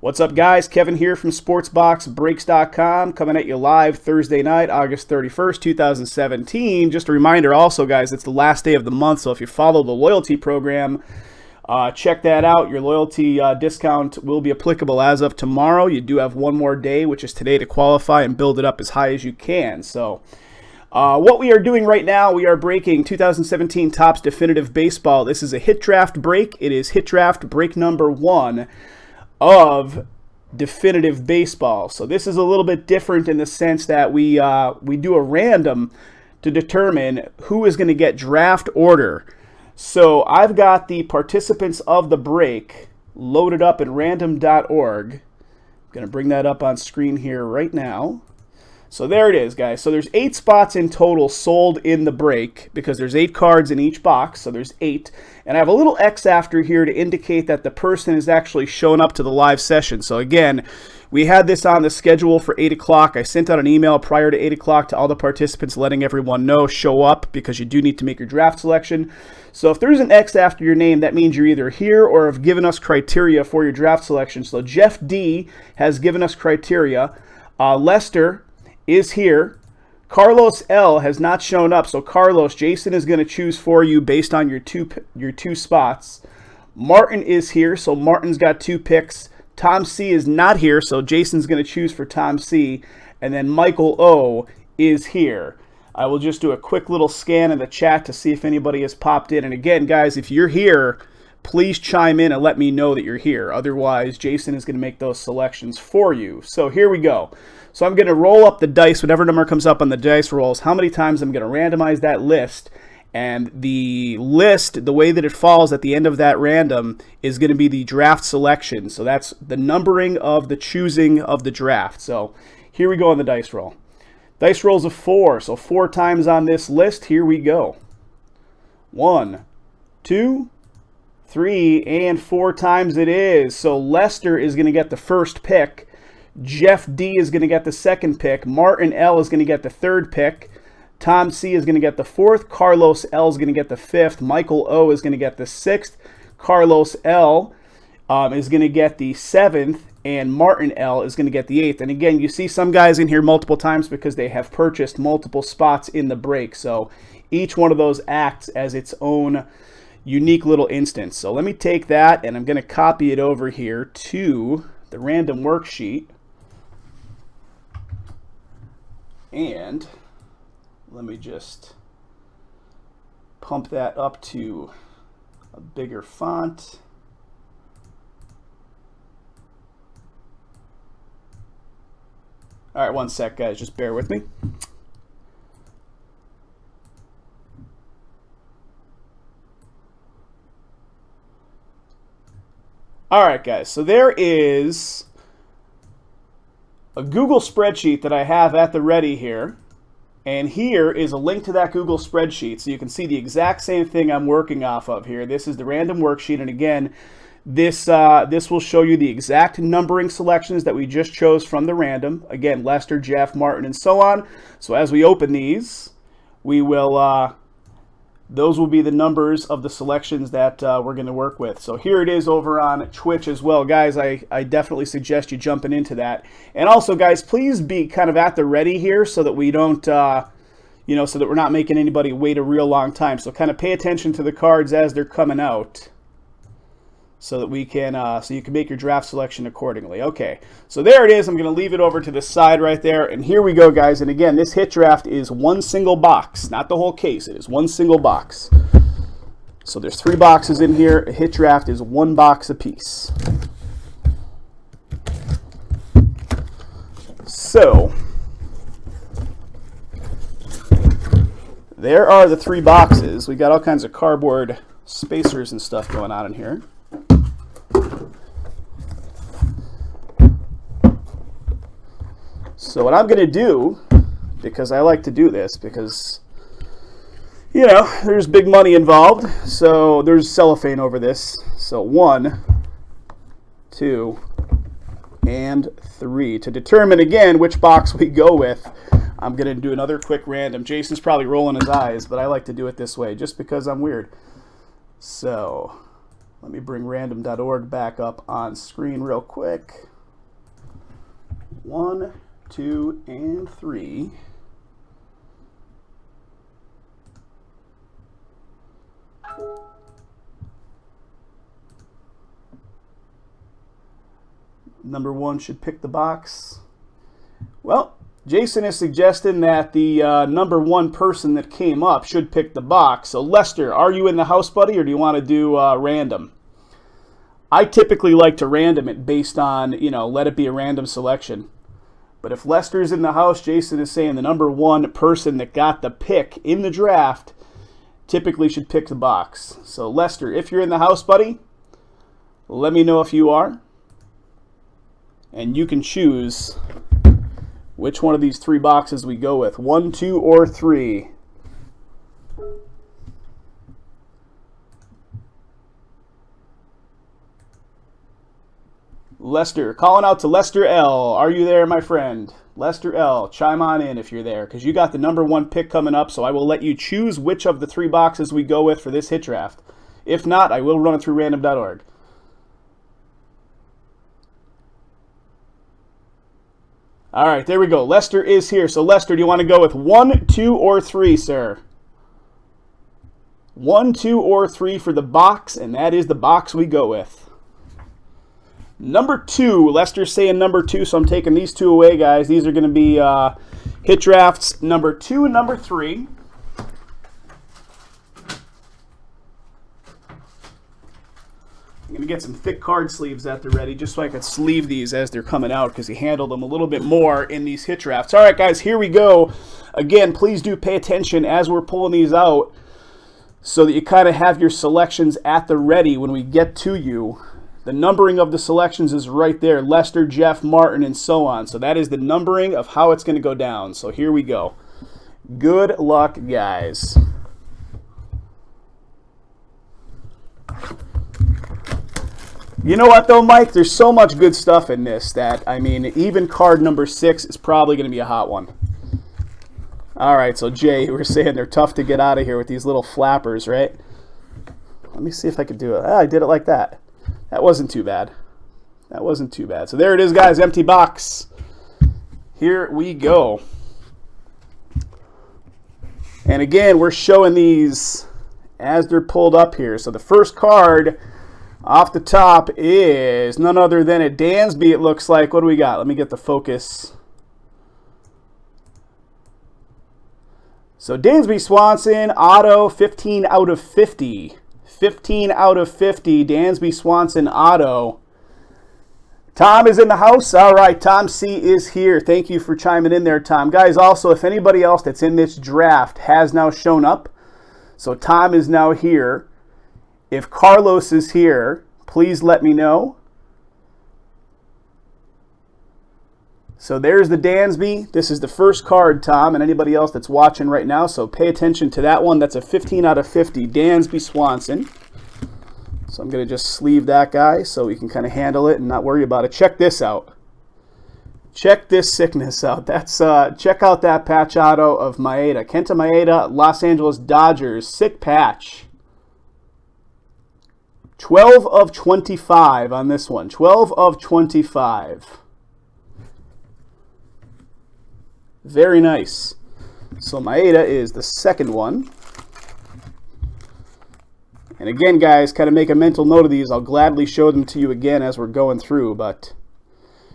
What's up, guys? Kevin here from SportsBoxBreaks.com, coming at you live Thursday night, August 31st, 2017. Just a reminder also, guys, it's the last day of the month, so if you follow the loyalty program, check that out. Your loyalty discount will be applicable as of tomorrow. You do have one more day, which is today, to qualify and build it up as high as you can. So what we are doing right now, we are breaking 2017 Topps Definitive Baseball. This is a hit draft break. It is hit draft break number 1 of Definitive Baseball. So this is a little bit different in the sense that we do a random to determine who is going to get draft order. So I've got the participants of the break loaded up in random.org. I'm going to bring that up on screen here right now. So there it is, guys. So there's 8 spots in total sold in the break because there's 8 cards in each box, so there's 8. And I have a little X after here to indicate that the person is actually showing up to the live session. So again, we had this on the schedule for 8 o'clock. I sent out an email prior to 8 o'clock to all the participants letting everyone know, show up, because you do need to make your draft selection. So if there's an X after your name, that means you're either here or have given us criteria for your draft selection. So Jeff D has given us criteria. Lester is here. Carlos L has not shown up. So Carlos, Jason is going to choose for you based on your two spots. Martin is here, so Martin's got 2 picks. Tom C is not here, so Jason's going to choose for Tom C. And then Michael O is here. I will just do a quick little scan in the chat to see if anybody has popped in. And again, guys, if you're here, please chime in and let me know that you're here. Otherwise, Jason is going to make those selections for you. So here we go. So I'm going to roll up the dice, whatever number comes up on the dice rolls, how many times I'm going to randomize that list. And the list, the way that it falls at the end of that random, is going to be the draft selection. So that's the numbering of the choosing of the draft. So here we go on the dice roll. Dice rolls of 4. So 4 times on this list. Here we go. 1, 2, 3, and 4 times it is. So Lester is going to get the first pick. Jeff D is going to get the second pick. Martin L is going to get the third pick. Tom C is going to get the 4th. Carlos L is going to get the 5th. Michael O is going to get the 6th. Carlos L is going to get the 7th. And Martin L is going to get the 8th. And again, you see some guys in here multiple times because they have purchased multiple spots in the break. So each one of those acts as its own unique little instance. So let me take that and I'm going to copy it over here to the random worksheet. And let me just pump that up to a bigger font. All right, one sec, guys. Just bear with me. All right, guys. So there is a Google spreadsheet that I have at the ready here. And here is a link to that Google spreadsheet. So you can see the exact same thing I'm working off of here. This is the random worksheet. And again, this will show you the exact numbering selections that we just chose from the random. Again, Lester, Jeff, Martin, and so on. So as we open these, we will... those will be the numbers of the selections that we're going to work with. So here it is over on Twitch as well. Guys, I definitely suggest you jumping into that. And also, guys, please be kind of at the ready here so that we don't, so that we're not making anybody wait a real long time. So kind of pay attention to the cards as they're coming out so that we can, so you can make your draft selection accordingly. Okay, so there it is. I'm going to leave it over to the side right there. And here we go, guys. And again, this hit draft is one single box, not the whole case. It is one single box. So there's 3 boxes in here. A hit draft is 1 box apiece. So there are the 3 boxes. We got all kinds of cardboard spacers and stuff going on in here. So what I'm going to do, because I like to do this, because, there's big money involved, so there's cellophane over this. So 1, 2, and 3. To determine, again, which box we go with, I'm going to do another quick random. Jason's probably rolling his eyes, but I like to do it this way just because I'm weird. So Let me bring random.org back up on screen real quick. 1, 2, and 3. Number 1 should pick the box. Well, Jason is suggesting that the number 1 person that came up should pick the box. So Lester, are you in the house, buddy, or do you want to do random? I typically like to random it based on, let it be a random selection. But if Lester's in the house, Jason is saying the number 1 person that got the pick in the draft typically should pick the box. So Lester, if you're in the house, buddy, let me know if you are. And you can choose which one of these 3 boxes we go with. 1, 2, or 3. Lester, calling out to Lester L. Are you there, my friend? Lester L, chime on in if you're there, because you got the number 1 pick coming up, so I will let you choose which of the 3 boxes we go with for this hit draft. If not, I will run it through random.org. All right, there we go. Lester is here. So, Lester, do you want to go with 1, 2, or 3, sir? 1, 2, or 3 for the box, and that is the box we go with. Number 2. Lester's saying number 2, so I'm taking these 2 away, guys. These are going to be hit drafts number 2 and number 3. I'm going to get some thick card sleeves at the ready just so I could sleeve these as they're coming out because he handled them a little bit more in these hit drafts. All right, guys, here we go. Again, please do pay attention as we're pulling these out so that you kind of have your selections at the ready when we get to you. The numbering of the selections is right there. Lester, Jeff, Martin, and so on. So that is the numbering of how it's going to go down. So here we go. Good luck, guys. You know what, though, Mike? There's so much good stuff in this that, even card number 6 is probably going to be a hot one. All right, so Jay, we're saying they're tough to get out of here with these little flappers, right? Let me see if I could do it. I did it like that. That wasn't too bad. That wasn't too bad. So there it is, guys, empty box. Here we go. And again, we're showing these as they're pulled up here. So the first card off the top is none other than a Dansby, it looks like. What do we got? Let me get the focus. So Dansby Swanson, auto, 15 out of 50. 15 out of 50, Dansby Swanson, auto. Tom is in the house. All right, Tom C is here. Thank you for chiming in there, Tom. Guys, also, if anybody else that's in this draft has now shown up, so Tom is now here. If Carlos is here, please let me know. So there's the Dansby. This is the first card, Tom, and anybody else that's watching right now. So pay attention to that one. That's a 15 out of 50 Dansby Swanson. So I'm going to just sleeve that guy so we can kind of handle it and not worry about it. Check this out. Check this sickness out. That's check out that patch auto of Maeda. Kenta Maeda, Los Angeles Dodgers. Sick patch. 12 of 25 on this one. 12 of 25. Very nice. So Maeda is the second one. And again, guys, kind of make a mental note of these. I'll gladly show them to you again as we're going through. But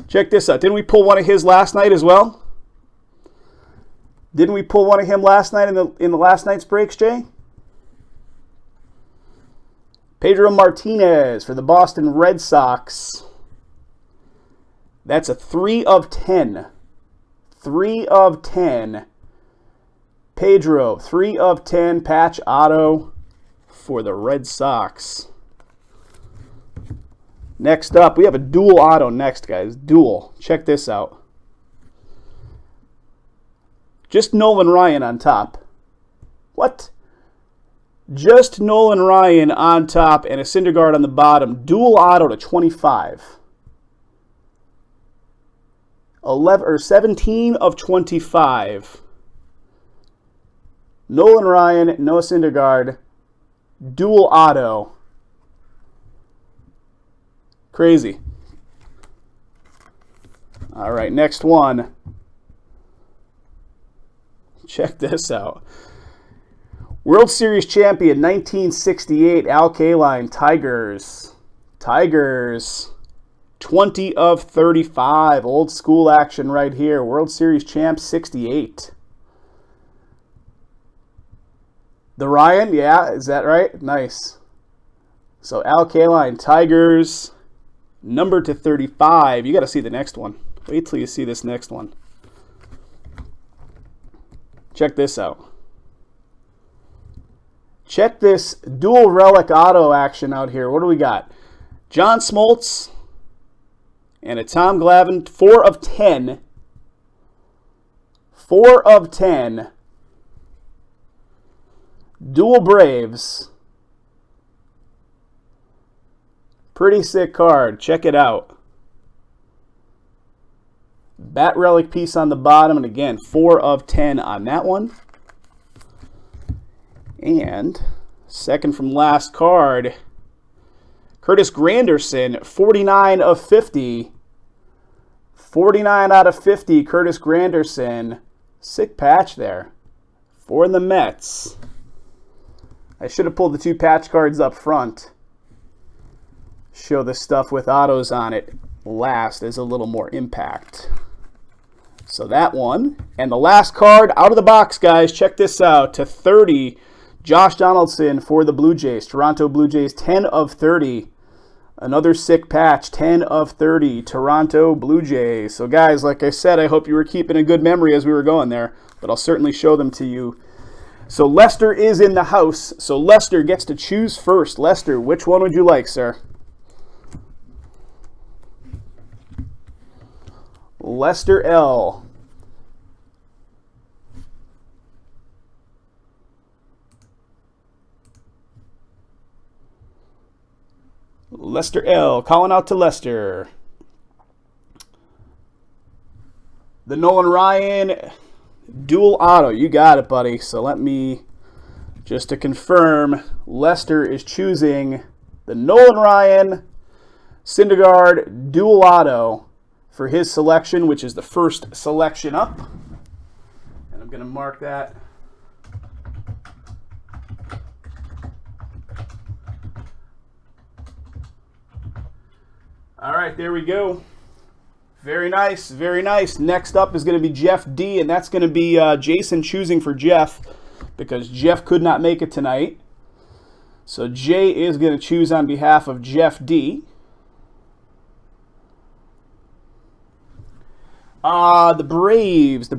check this out. Didn't we pull one of his last night as well? Didn't we pull one of him last night in the last night's breaks, Jay? Pedro Martinez for the Boston Red Sox. That's a 3 of 10. 3 of 10. Pedro, 3 of 10 patch auto for the Red Sox. Next up, we have a dual auto next, guys. Dual. Check this out. Just Nolan Ryan on top. What? Just Nolan Ryan on top and a Syndergaard on the bottom. Dual auto to 25. 17 of 25. Nolan Ryan, Noah Syndergaard, dual auto. Crazy. All right, next one. Check this out. World Series champion 1968, Al Kaline, Tigers. Tigers. 20 of 35. Old school action right here. World Series champ 68. The Ryan, yeah, is that right? Nice. So Al Kaline, Tigers, number to 35. You got to see the next one. Wait till you see this next one. Check this out. Check this dual relic auto action out here. What do we got? John Smoltz and a Tom Glavine, 4 of 10. 4 of 10. Dual Braves. Pretty sick card. Check it out. Bat relic piece on the bottom, and again, 4 of 10 on that one. And second from last card, Curtis Granderson, 49 of 50. 49 out of 50, Curtis Granderson. Sick patch there for the Mets. I should have pulled the 2 patch cards up front. Show the stuff with autos on it last as a little more impact. So that one. And the last card out of the box, guys. Check this out. To 30, Josh Donaldson for the Blue Jays. Toronto Blue Jays, 10 of 30. Another sick patch, 10 of 30. Toronto Blue Jays. So guys, like I said, I hope you were keeping a good memory as we were going there. But I'll certainly show them to you. So Lester is in the house. So Lester gets to choose first. Lester, which one would you like, sir? Lester L. Lester L. Calling out to Lester. The Nolan Ryan dual auto. You got it, buddy. So let me, just to confirm, Lester is choosing the Nolan Ryan Syndergaard dual auto for his selection, which is the first selection up. And I'm going to mark that. All right, there we go. Very nice, very nice. Next up is going to be Jeff D, and that's going to be Jason choosing for Jeff because Jeff could not make it tonight. So Jay is going to choose on behalf of Jeff D. The Braves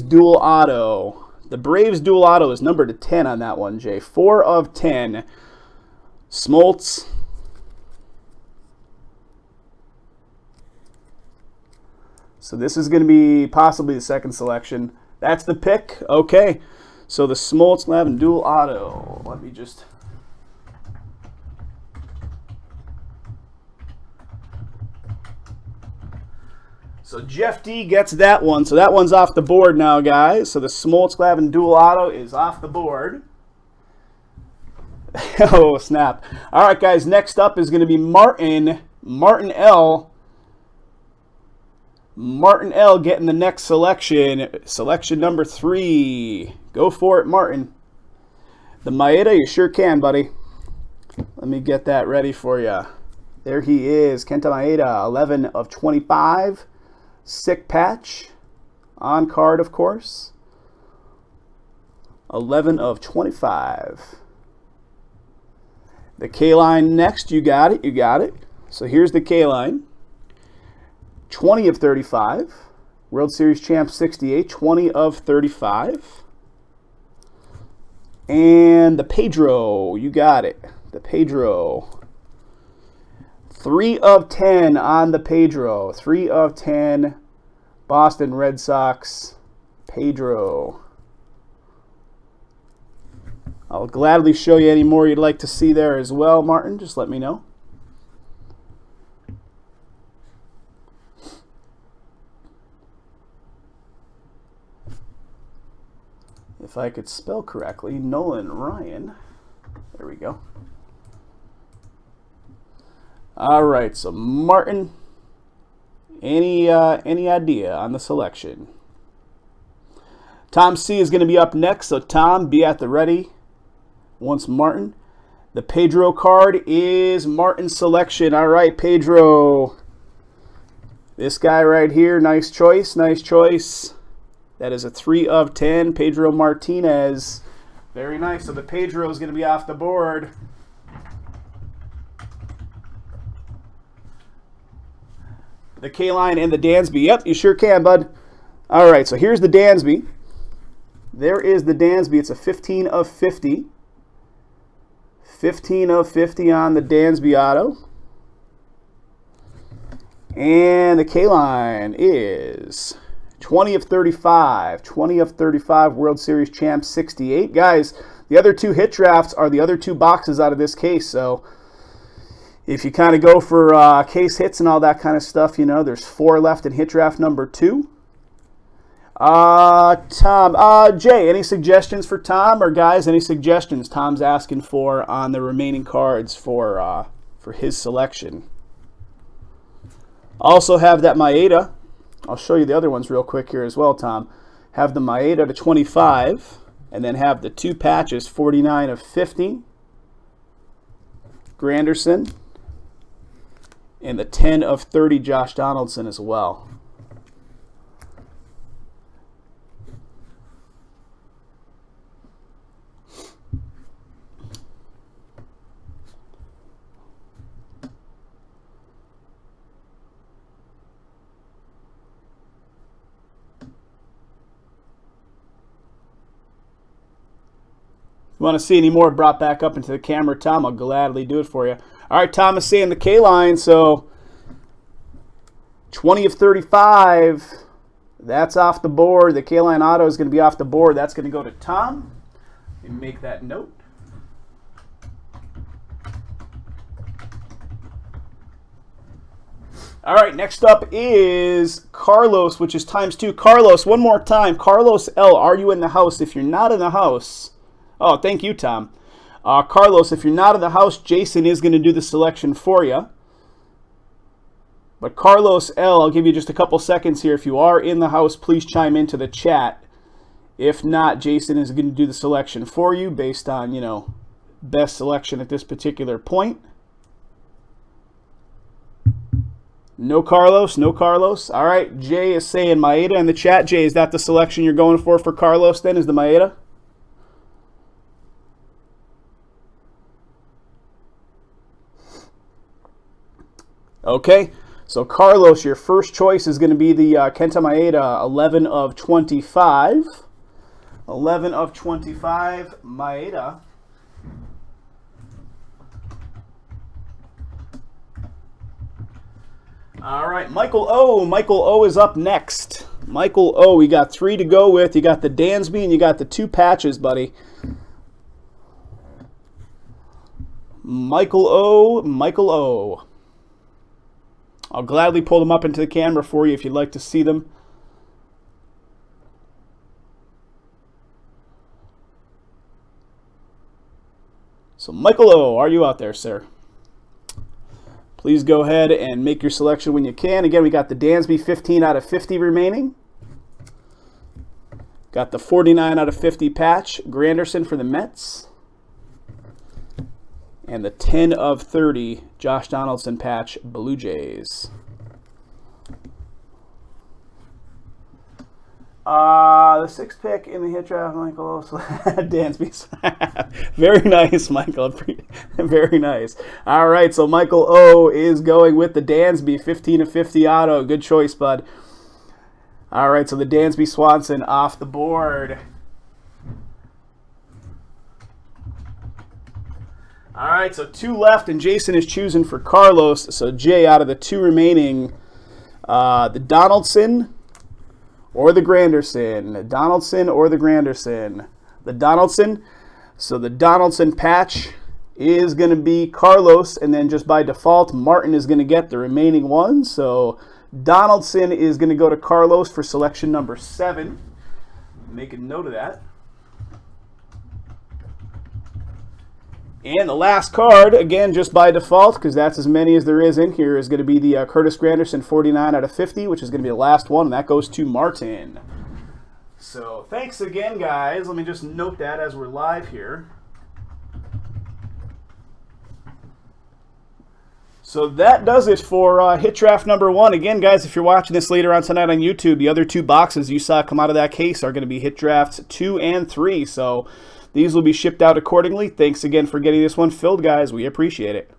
dual auto. The Braves dual auto is numbered to 10 on that one, Jay. 4 of 10. Smoltz. So this is going to be possibly the second selection. That's the pick. Okay. So the Smoltz Glavine dual auto. Let me just... So Jeff D gets that one. So that one's off the board now, guys. So the Smoltz Glavine dual auto is off the board. Oh, snap. All right, guys. Next up is going to be Martin L. Martin L getting the next selection. Selection number 3. Go for it, Martin. The Maeda, you sure can, buddy. Let me get that ready for you. There he is. Kenta Maeda, 11 of 25. Sick patch. On card, of course. 11 of 25. The K-line next. You got it. You got it. So here's the K-line. 20 of 35. World Series champ 68. 20 of 35. And the Pedro. You got it. The Pedro. 3 of 10 on the Pedro. 3 of 10. Boston Red Sox. Pedro. I'll gladly show you any more you'd like to see there as well, Martin. Just let me know. If I could spell correctly, Nolan Ryan. There we go. All right, so Martin, any idea on the selection? Tom C is going to be up next, so Tom, be at the ready once Martin. The Pedro card is Martin's selection. All right, Pedro. This guy right here, nice choice, nice choice. That is a 3 of 10, Pedro Martinez. Very nice. So the Pedro is going to be off the board. The K-Line and the Dansby. Yep, you sure can, bud. All right, so here's the Dansby. There is the Dansby. It's a 15 of 50. 15 of 50 on the Dansby auto. And the K-Line is 20 of 35. 20 of 35, World Series champ 68. Guys, the other two hit drafts are the other two boxes out of this case. So if you kind of go for case hits and all that kind of stuff, you know, there's 4 left in hit draft number 2. Tom, Jay, any suggestions for Tom? Or guys, any suggestions Tom's asking for on the remaining cards for his selection? Also have that Maeda. I'll show you the other ones real quick here as well, Tom. Have the Maeda to 25, and then have the 2 patches, 49 of 50. Granderson. And the 10 of 30, Josh Donaldson as well. You want to see any more brought back up into the camera, Tom? I'll gladly do it for you. All right, Tom is saying the K-Line, so 20 of 35. That's off the board. The K-Line auto is going to be off the board. That's going to go to Tom. Let me make that note. All right, next up is Carlos, which is ×2. Carlos, one more time. Carlos L, are you in the house? If you're not in the house... Oh, thank you, Tom. Carlos, if you're not in the house, Jason is going to do the selection for you. But Carlos L, I'll give you just a couple seconds here. If you are in the house, please chime into the chat. If not, Jason is going to do the selection for you based on, you know, best selection at this particular point. No Carlos, no Carlos. All right, Jay is saying Maeda in the chat. Jay, is that the selection you're going for Carlos then, is the Maeda? Okay, so Carlos, your first choice is going to be the Kenta Maeda, 11 of 25. 11 of 25, Maeda. All right, Michael O. Michael O is up next. Michael O, we got 3 to go with. You got the Dansby and you got the 2 patches, buddy. Michael O, Michael O. I'll gladly pull them up into the camera for you if you'd like to see them. So Michael O, are you out there, sir? Please go ahead and make your selection when you can. Again, we got the Dansby 15 out of 50 remaining. Got the 49 out of 50 patch, Granderson for the Mets. And the 10 of 30, Josh Donaldson patch, Blue Jays. The 6th pick in the hit draft, Michael. Dansby. Very nice, Michael. Very nice. All right, so Michael O is going with the Dansby 15 of 50 auto. Good choice, bud. All right, so the Dansby Swanson off the board. All right, so 2 left, and Jason is choosing for Carlos. So Jay, out of the 2 remaining, the Donaldson or the Granderson. The Donaldson or the Granderson. The Donaldson. So the Donaldson patch is going to be Carlos, and then just by default, Martin is going to get the remaining one. So Donaldson is going to go to Carlos for selection number 7. Make a note of that. And the last card, again, just by default, because that's as many as there is in here, is going to be the Curtis Granderson 49 out of 50, which is going to be the last one, and that goes to Martin. So thanks again, guys. Let me just note that as we're live here. So that does it for hit draft number 1. Again, guys, if you're watching this later on tonight on YouTube, the other 2 boxes you saw come out of that case are going to be hit drafts 2 and 3. So these will be shipped out accordingly. Thanks again for getting this one filled, guys. We appreciate it.